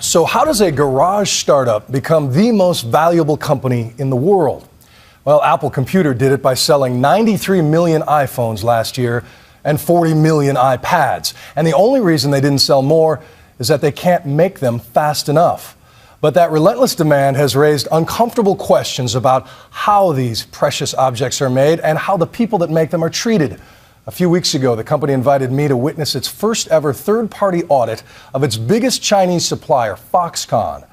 So how does a garage startup become the most valuable company in the world? Well, Apple Computer did it by selling 93 million iPhones last year and 40 million iPads. And the only reason they didn't sell more is that they can't make them fast enough. But that relentless demand has raised uncomfortable questions about how these precious objects are made and how the people that make them are treated. A few weeks ago, the company invited me to witness its first ever third-party audit of its biggest Chinese supplier, Foxconn.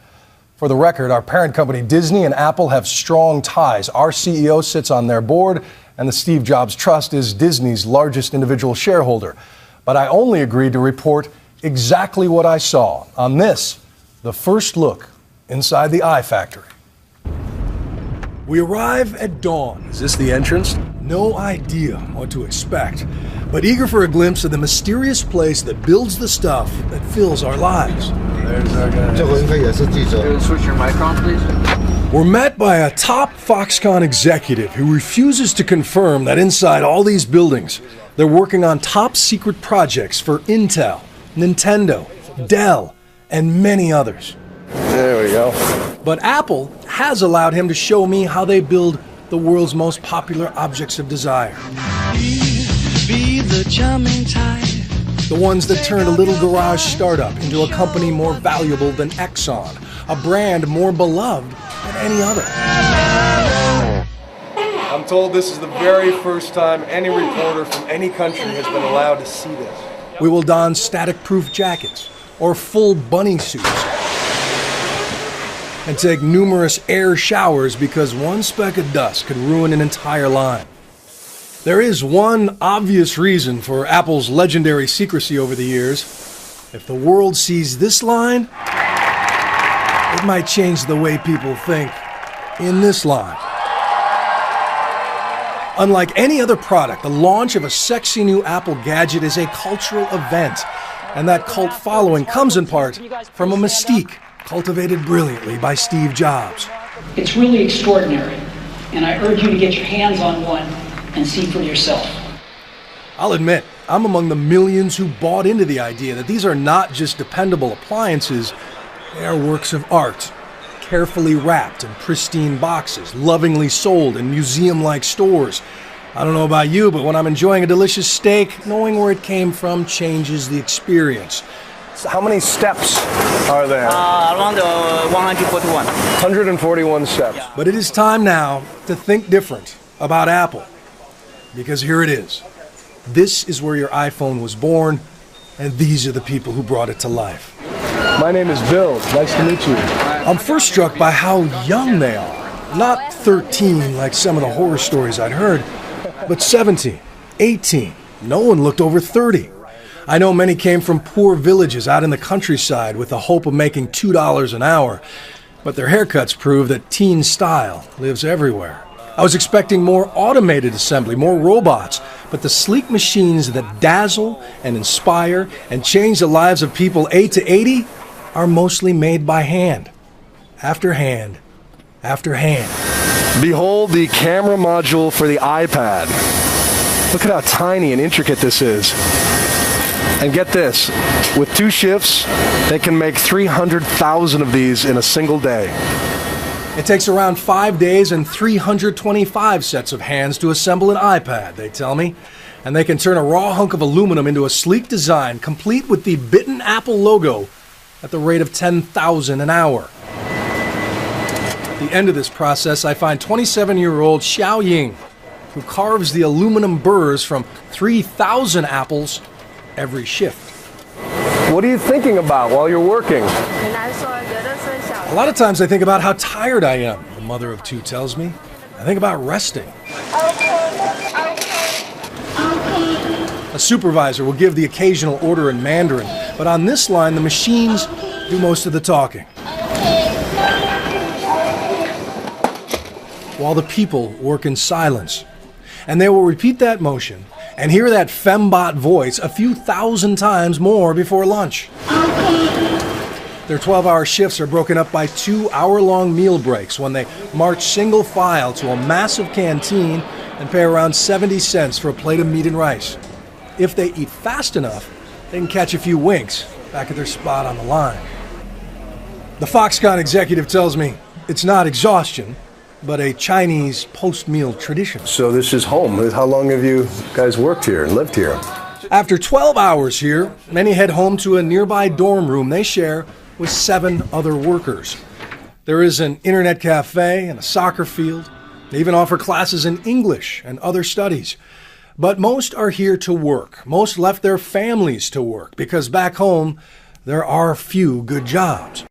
For the record, our parent company Disney and Apple have strong ties. Our CEO sits on their board, and the Steve Jobs Trust is Disney's largest individual shareholder. But I only agreed to report exactly what I saw on this, the first look inside the iFactory. We arrive at dawn. Is this the entrance? No idea what to expect, but eager for a glimpse of the mysterious place that builds the stuff that fills our lives. There's our guy. Switch your mic on, please. We're met by a top Foxconn executive who refuses to confirm that inside all these buildings, they're working on top secret projects for Intel, Nintendo, Dell, and many others. There we go. But Apple has allowed him to show me how they build the world's most popular objects of desire. Be the charming type. The ones that turned a little garage startup into a company more valuable than Exxon, a brand more beloved than any other. I'm told this is the very first time any reporter from any country has been allowed to see this. We will don static-proof jackets or full bunny suits and take numerous air showers because one speck of dust could ruin an entire line. There is one obvious reason for Apple's legendary secrecy over the years. If the world sees this line, it might change the way people think in this line. Unlike any other product, the launch of a sexy new Apple gadget is a cultural event, and that cult following comes in part from a mystique cultivated brilliantly by Steve Jobs. It's really extraordinary, and I urge you to get your hands on one and see for yourself. I'll admit, I'm among the millions who bought into the idea that these are not just dependable appliances, they are works of art, carefully wrapped in pristine boxes, lovingly sold in museum-like stores. I don't know about you, but when I'm enjoying a delicious steak, knowing where it came from changes the experience. So how many steps are there? Around 141. 141 steps. Yeah. But it is time now to think different about Apple. Because here it is. This is where your iPhone was born, and these are the people who brought it to life. My name is Bill. Nice to meet you. I'm first struck by how young they are. Not 13 like some of the horror stories I'd heard, but 17, 18. No one looked over 30. I know many came from poor villages out in the countryside with the hope of making $2 an hour, but their haircuts prove that teen style lives everywhere. I was expecting more automated assembly, more robots, but the sleek machines that dazzle and inspire and change the lives of people 8 to 80 are mostly made by hand, after hand, after hand. Behold the camera module for the iPad. Look at how tiny and intricate this is. And get this, with 2 shifts, they can make 300,000 of these in a single day. It takes around 5 days and 325 sets of hands to assemble an iPad, they tell me. And they can turn a raw hunk of aluminum into a sleek design, complete with the bitten Apple logo, at the rate of 10,000 an hour. At the end of this process, I find 27-year-old SheikhJee, who carves the aluminum burrs from 3,000 apples every shift. What are you thinking about while you're working? A lot of times I think about how tired I am, the mother of 2 tells me. I think about resting. A supervisor will give the occasional order in Mandarin, but on this line, the machines do most of the talking. While the people work in silence. And they will repeat that motion and hear that fembot voice a few thousand times more before lunch. Their 12-hour shifts are broken up by 2-hour-long meal breaks when they march single file to a massive canteen and pay around 70 cents for a plate of meat and rice. If they eat fast enough, they can catch a few winks back at their spot on the line. The Foxconn executive tells me it's not exhaustion, but a Chinese post-meal tradition. So this is home. How long have you guys worked here and lived here? After 12 hours here, many head home to a nearby dorm room they share with 7 other workers. There is an internet cafe and a soccer field. They even offer classes in English and other studies. But most are here to work. Most left their families to work because back home, there are few good jobs.